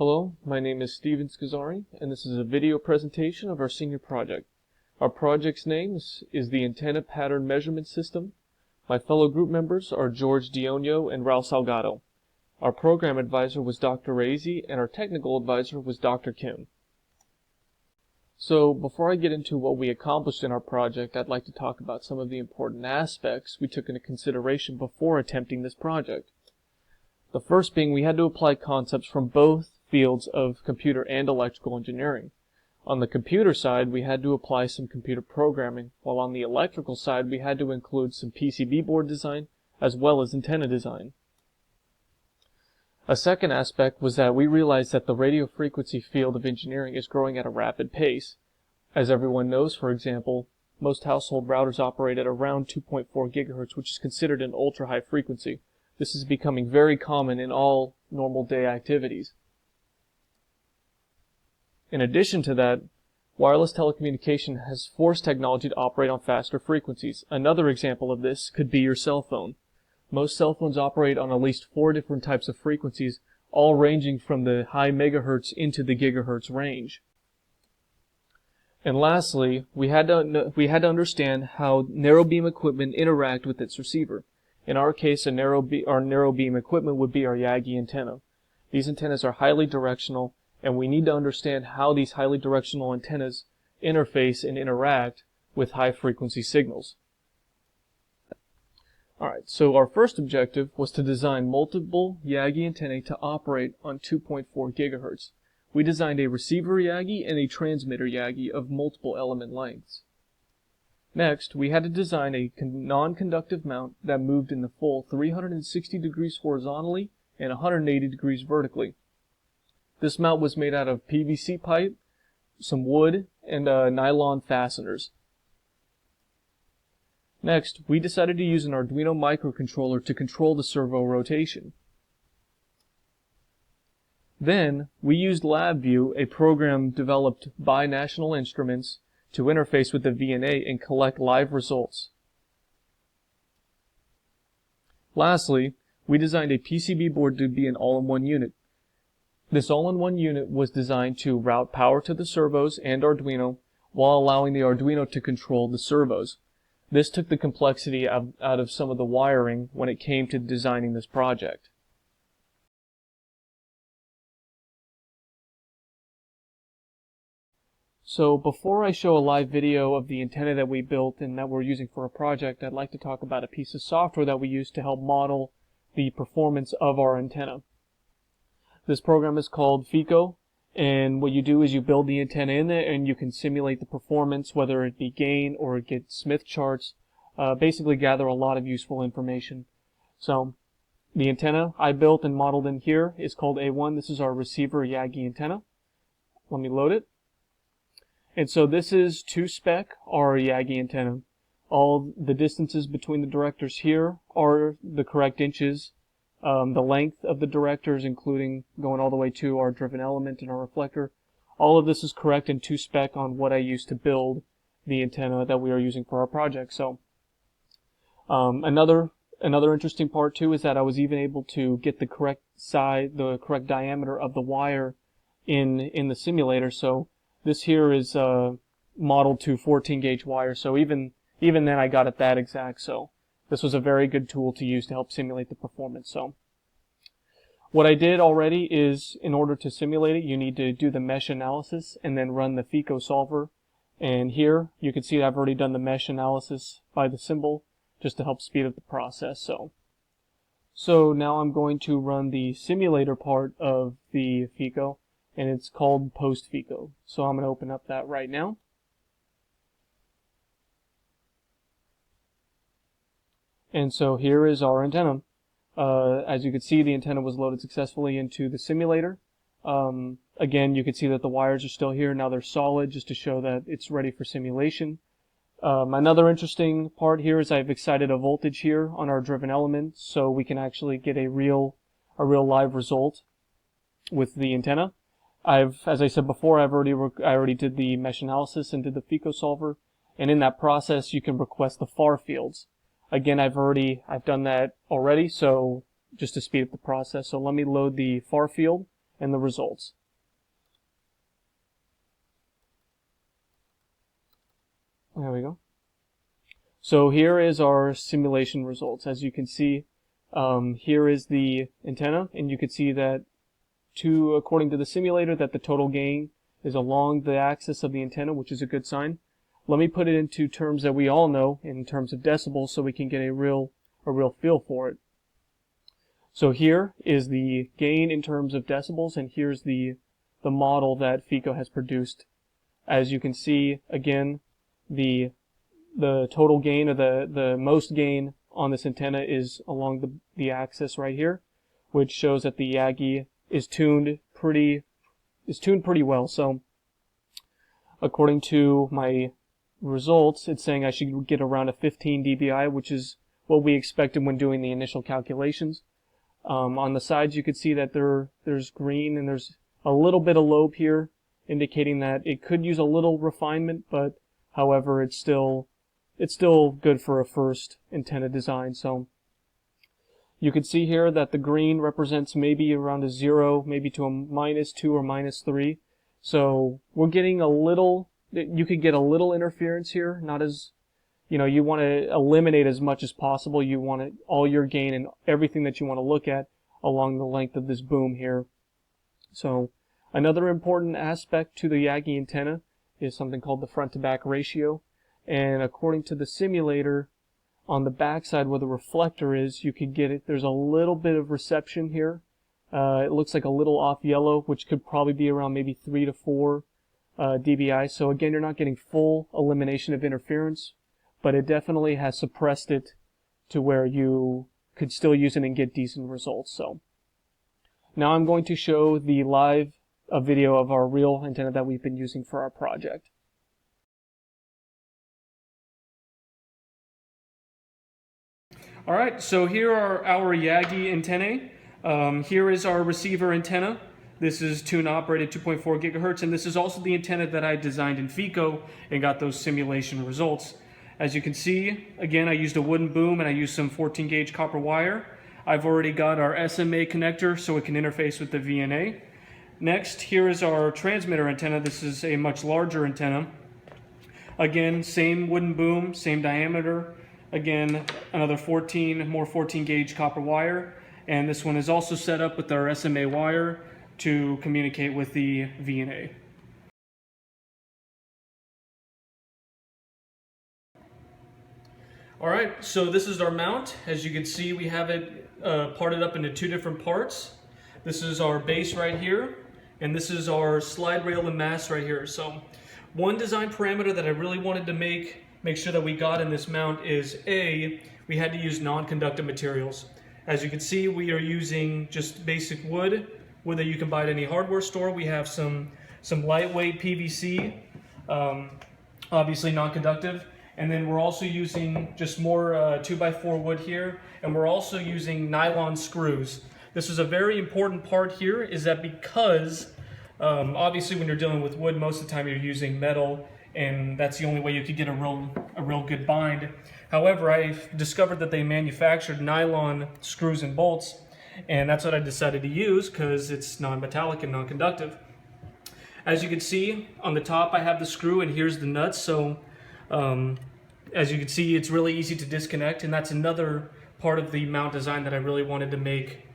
Hello, my name is Scozzari, and this is a video presentation of our senior project. Our project's name is the Antenna Pattern Measurement System. My fellow group members are George Dionio and Raul Salgado. Our program advisor was Dr. Raeisi, and our technical advisor was Dr. Kim. So, before I get into what we accomplished in our project, I'd like to talk about some of the important aspects we took into consideration before attempting this project. The first being we had to apply concepts from both fields of computer and electrical engineering. On the computer side, we had to apply some computer programming, while on the electrical side, we had to include some PCB board design as well as antenna design. A second aspect was that we realized that the radio frequency field of engineering is growing at a rapid pace. As everyone knows, for example, most household routers operate at around 2.4 gigahertz, which is considered an ultra-high frequency. This is becoming very common in all normal day activities. In addition to that, wireless telecommunication has forced technology to operate on faster frequencies. Another example of this could be your cell phone. Most cell phones operate on at least 4 different types of frequencies, all ranging from the high megahertz into the gigahertz range. And lastly, we had to understand how narrow beam equipment interact with its receiver. In our case, our narrow beam equipment would be our Yagi antenna. These antennas are highly directional, and we need to understand how these highly directional antennas interface and interact with high frequency signals. Alright, so our first objective was to design multiple Yagi antennae to operate on 2.4 gigahertz. We designed a receiver Yagi and a transmitter Yagi of multiple element lengths. Next, we had to design a non-conductive mount that moved in the full 360 degrees horizontally and 180 degrees vertically. This mount was made out of PVC pipe, some wood, and nylon fasteners. Next, we decided to use an Arduino microcontroller to control the servo rotation. Then, we used LabVIEW, a program developed by National Instruments, to interface with the VNA and collect live results. Lastly, we designed a PCB board to be an all-in-one unit. This all-in-one unit was designed to route power to the servos and Arduino while allowing the Arduino to control the servos. This took the complexity out of some of the wiring when it came to designing this project. So before I show a live video of the antenna that we built and that we're using for a project, I'd like to talk about a piece of software that we use to help model the performance of our antenna. This program is called FICO, and what you do is you build the antenna in there and you can simulate the performance, whether it be gain or get Smith charts, basically gather a lot of useful information. So the antenna I built and modeled in here is called A1. This is our receiver Yagi antenna. Let me load it. And so this is to spec our Yagi antenna. All the distances between the directors here are the correct inches. The length of the directors, including going all the way to our driven element and our reflector. All of this is correct and to spec on what I used to build the antenna that we are using for our project. So another interesting part too is that I was even able to get the correct size, the correct diameter of the wire in the simulator. So this here is modeled to 14 gauge wire, so even then I got it that exact. So this was a very good tool to use to help simulate the performance. So what I did already is, in order to simulate it, you need to do the mesh analysis and then run the FICO solver. And here you can see that I've already done the mesh analysis by the symbol just to help speed up the process. So now I'm going to run the simulator part of the FICO, and it's called Post FICO. So I'm going to open up that right now. And so here is our antenna. As you can see, the antenna was loaded successfully into the simulator. Again, you can see that the wires are still here. Now they're solid, just to show that it's ready for simulation. Another interesting part here is I've excited a voltage here on our driven element, so we can actually get a real live result with the antenna. As I said before, I already did the mesh analysis and did the FICO solver, and in that process you can request the far fields. Again, I've done that already, so just to speed up the process. So let me load the far field, and the results. There we go. So here is our simulation results. As you can see, here is the antenna, and you can see that according to the simulator, that the total gain is along the axis of the antenna, which is a good sign. Let me put it into terms that we all know, in terms of decibels, so we can get a real feel for it. So here is the gain in terms of decibels, and here's the model that FECO has produced. As you can see, again, the total gain, or the most gain on this antenna, is along the axis right here, which shows that the Yagi is tuned pretty well. So according to my results, it's saying I should get around a 15 dBi, which is what we expected when doing the initial calculations. On the sides, you could see that there's green, and there's a little bit of lobe here, indicating that it could use a little refinement, but however, it's still good for a first antenna design. So you can see here that the green represents maybe around a 0, maybe to a -2 or -3. So we're getting a little, you could get a little interference here, not as, you want to eliminate as much as possible. You want all your gain and everything that you want to look at along the length of this boom here. So another important aspect to the Yagi antenna is something called the front to back ratio. And according to the simulator, on the back side where the reflector is, you could get it. There's a little bit of reception here. It looks like a little off yellow, which could probably be around maybe 3 to 4 dBi. So again, you're not getting full elimination of interference, but it definitely has suppressed it to where you could still use it and get decent results. So now I'm going to show a video of our real antenna that we've been using for our project. Alright, so here are our Yagi antennae. Here is our receiver antenna. This is tune operated 2.4 gigahertz, and this is also the antenna that I designed in FECO and got those simulation results. As you can see, again, I used a wooden boom and I used some 14 gauge copper wire. I've already got our SMA connector so it can interface with the VNA. Next, here is our transmitter antenna. This is a much larger antenna. Again, same wooden boom, same diameter. Again, another 14 gauge copper wire. And this one is also set up with our SMA wire to communicate with the VNA. Alright, so this is our mount. As you can see, we have it parted up into 2 different parts. This is our base right here, and this is our slide rail and mast right here. So one design parameter that I really wanted to make sure that we got in this mount is we had to use non-conductive materials. As you can see, we are using just basic wood that you can buy at any hardware store. We have some lightweight PVC, obviously non-conductive. And then we're also using just more 2x4 wood here, and we're also using nylon screws. This is a very important part here, is that because obviously when you're dealing with wood, most of the time you're using metal, and that's the only way you could get a real good bind. However, I've discovered that they manufactured nylon screws and bolts, and that's what I decided to use because it's non-metallic and non-conductive. As you can see, on the top I have the screw, and here's the nuts. So as you can see, it's really easy to disconnect, and that's another part of the mount design that I really wanted to make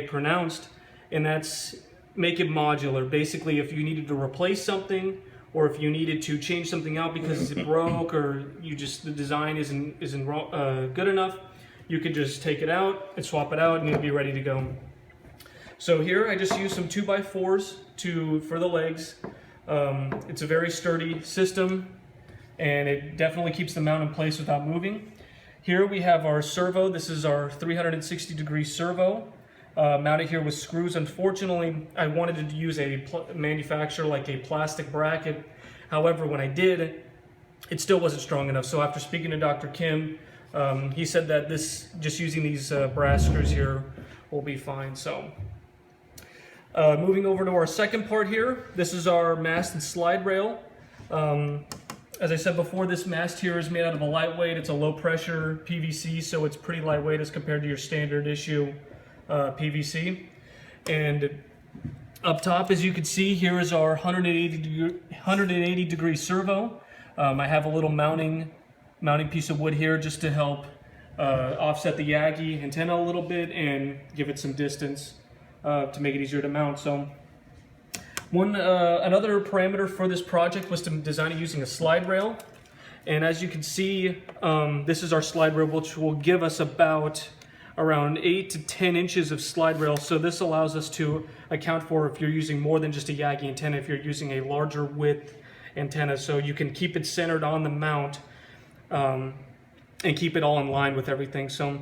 pronounced, and that's make it modular. Basically, if you needed to replace something, or if you needed to change something out because it broke, or the design isn't good enough, you could just take it out and swap it out, and it'd be ready to go. So here I just used some 2x4s for the legs. It's a very sturdy system, and it definitely keeps the mount in place without moving. Here we have our servo. This is our 360-degree servo, mounted here with screws. Unfortunately, I wanted to use a manufacturer like a plastic bracket. However, when I did, it still wasn't strong enough. So after speaking to Dr. Kim, he said that just using these brass screws here will be fine. So moving over to our second part here, this is our mast and slide rail. As I said before, this mast here is made out of a lightweight. It's a low pressure PVC, so it's pretty lightweight as compared to your standard issue PVC. And Up top, as you can see, here is our 180 degree servo. I have a little mounting piece of wood here just to help offset the Yagi antenna a little bit and give it some distance to make it easier to mount. So another parameter for this project was to design it using a slide rail. And as you can see, this is our slide rail, which will give us around 8 to 10 inches of slide rail. So this allows us to account for if you're using more than just a Yagi antenna, if you're using a larger width antenna, so you can keep it centered on the mount and keep it all in line with everything. So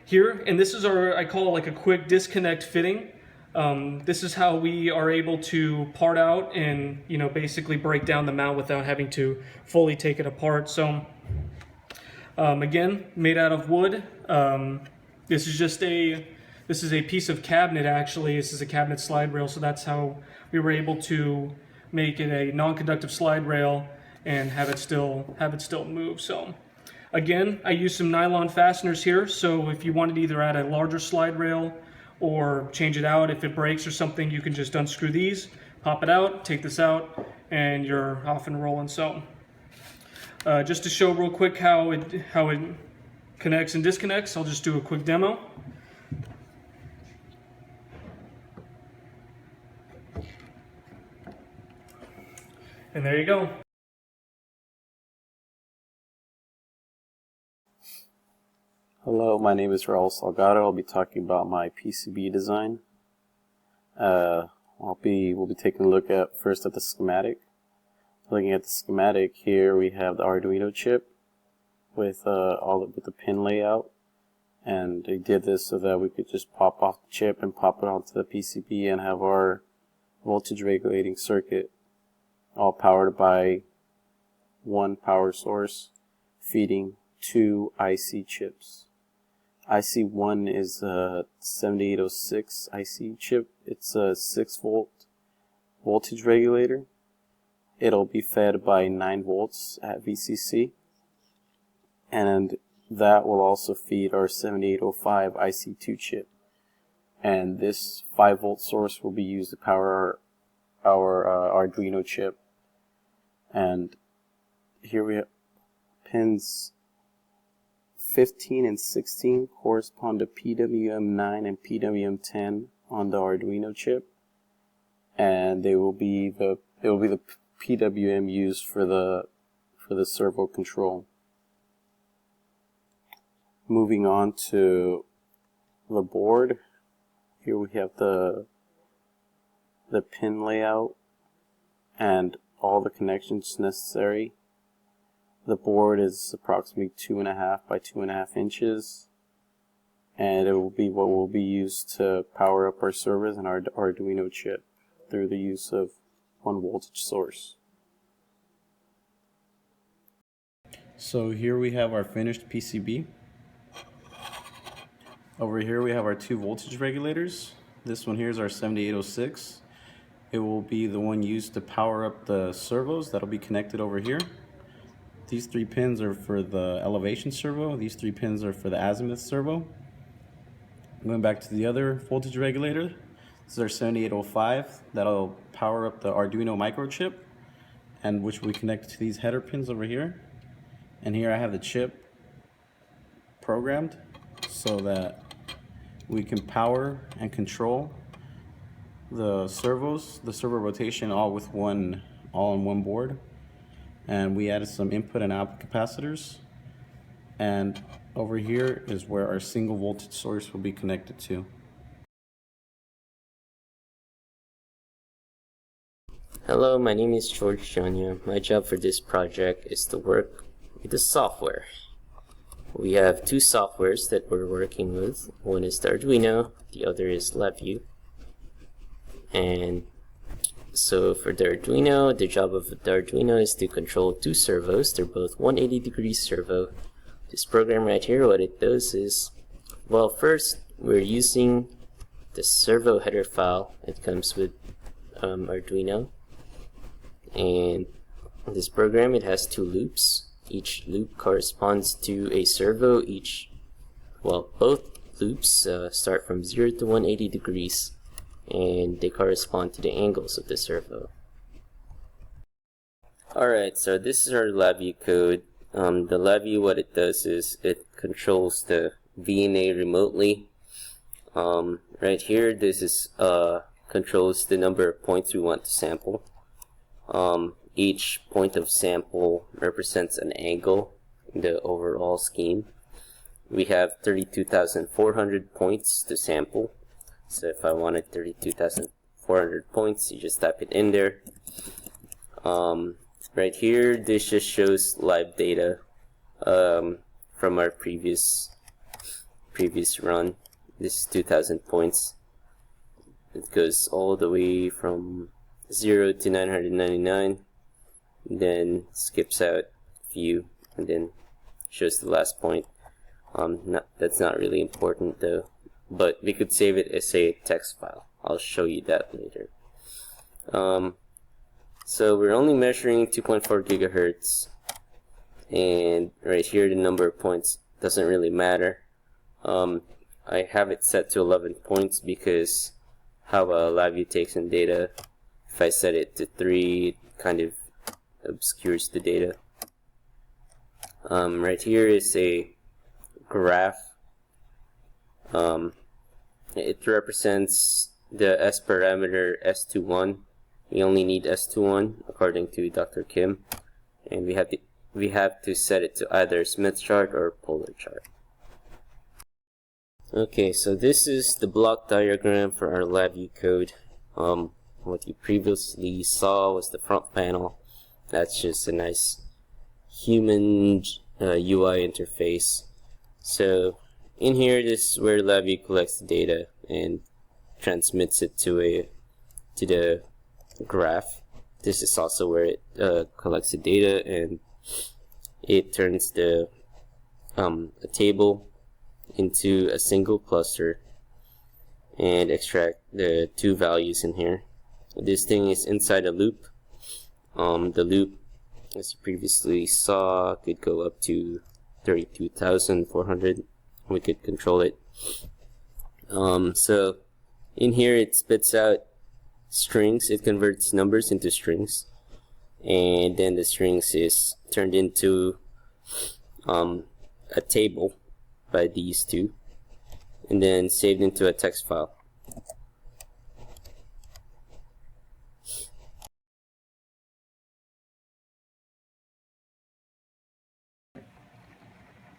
here, and this is I call it like a quick disconnect fitting. This is how we are able to part out and basically break down the mount without having to fully take it apart. So again, made out of wood. This is a piece of cabinet actually. This is a cabinet slide rail, so that's how we were able to make it a non-conductive slide rail and have it still move. So again, I used some nylon fasteners here, so if you wanted to either add a larger slide rail or change it out, if it breaks or something, you can just unscrew these, pop it out, take this out, and you're off and rolling. So just to show real quick how it connects and disconnects, I'll just do a quick demo. And there you go. Hello, my name is Raul Salgado. I'll be talking about my PCB design. We'll be taking a look first at the schematic. Looking at the schematic here, we have the Arduino chip with the pin layout, and they did this so that we could just pop off the chip and pop it onto the PCB and have our voltage regulating circuit, all powered by one power source feeding two IC chips. IC1 is a 7806 IC chip. It's a 6-volt voltage regulator. It'll be fed by 9 volts at VCC, and that will also feed our 7805 IC2 chip. And this 5-volt source will be used to power our Arduino chip. And here we have pins 15 and 16 correspond to PWM9 and PWM10 on the Arduino chip, and they will be the PWM used for the servo control. Moving on to the board, here we have the pin layout and all the connections necessary. The board is approximately 2.5 by 2.5 inches, and it will be what will be used to power up our servers and our Arduino chip through the use of one voltage source. So here we have our finished PCB. Over here we have our 2 voltage regulators. This one here is our 7806. It will be the one used to power up the servos that'll be connected over here. These 3 pins are for the elevation servo. These 3 pins are for the azimuth servo. Going back to the other voltage regulator, this is our 7805. That'll power up the Arduino microchip, and which will be connected to these header pins over here. And here I have the chip programmed so that we can power and control the servos, the servo rotation, all on one board. And we added some input and output capacitors, and over here is where our single voltage source will be connected to. Hello, my name is Dionio. My job for this project is to work with the software. We have 2 softwares that we're working with. One is the Arduino, the other is LabVIEW. And so for the Arduino, the job of the Arduino is to control 2 servos. They're both 180 degree servo. This program right here, what it does is, well, first we're using the servo header file. It comes with Arduino. And this program, it has 2 loops. Each loop corresponds to a servo. Both loops start from 0 to 180 degrees. and they correspond to the angles of the servo. Alright, so this is our LabVIEW code. The LabVIEW, what it does is it controls the VNA remotely. Right here, this is controls the number of points we want to sample. Each point of sample represents an angle in the overall scheme. We have 32,400 points to sample. So if I wanted 32,400 points, you just type it in there. Right here, this just shows live data from our previous run. This is 2,000 points. It goes all the way from 0 to 999, then skips out few, and then shows the last point. That's not really important though, but we could save it as a text file. I'll show you that later. So we're only measuring 2.4 gigahertz, and right here the number of points doesn't really matter. I have it set to 11 points because how LabVIEW takes in data. If I set it to 3, it kind of obscures the data. Right here is a graph. It represents the S parameter S21. We only need S21 according to Dr. Kim, and we have to set it to either Smith chart or polar chart. Okay, so this is the block diagram for our LabVIEW code. What you previously saw was the front panel. That's just a nice human UI interface. So in here, this is where LabVIEW collects the data and transmits it to the graph. This is also where it collects the data and it turns the a table into a single cluster and extract the two values in here. This thing is inside a loop. The loop, as you previously saw, could go up to 32,400. We could control it. So in here it spits out strings. It converts numbers into strings, and then the strings is turned into a table by these two, and then saved into a text file.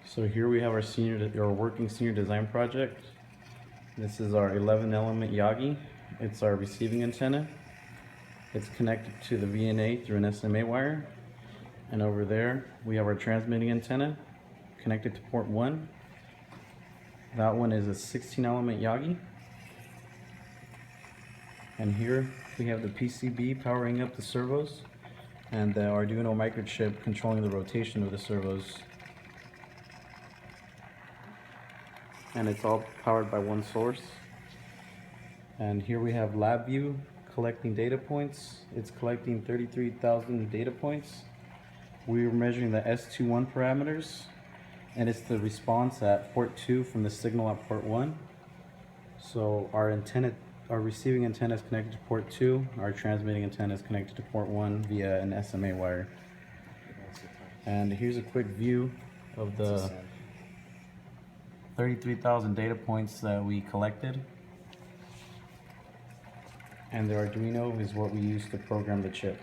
So here we have our working senior design project. This is our 11 element Yagi. It's our receiving antenna. It's connected to the VNA through an SMA wire. And over there we have our transmitting antenna connected to port 1. That one is a 16 element Yagi. And here we have the PCB powering up the servos and the Arduino microchip controlling the rotation of the servos. And it's all powered by one source. And here we have LabVIEW collecting data points. It's collecting 33,000 data points. We're measuring the S21 parameters, and it's the response at port 2 from the signal at port 1. So our receiving antenna is connected to port 2, our transmitting antenna is connected to port 1 via an SMA wire. And here's a quick view of the 33,000 data points that we collected. And the Arduino is what we use to program the chip.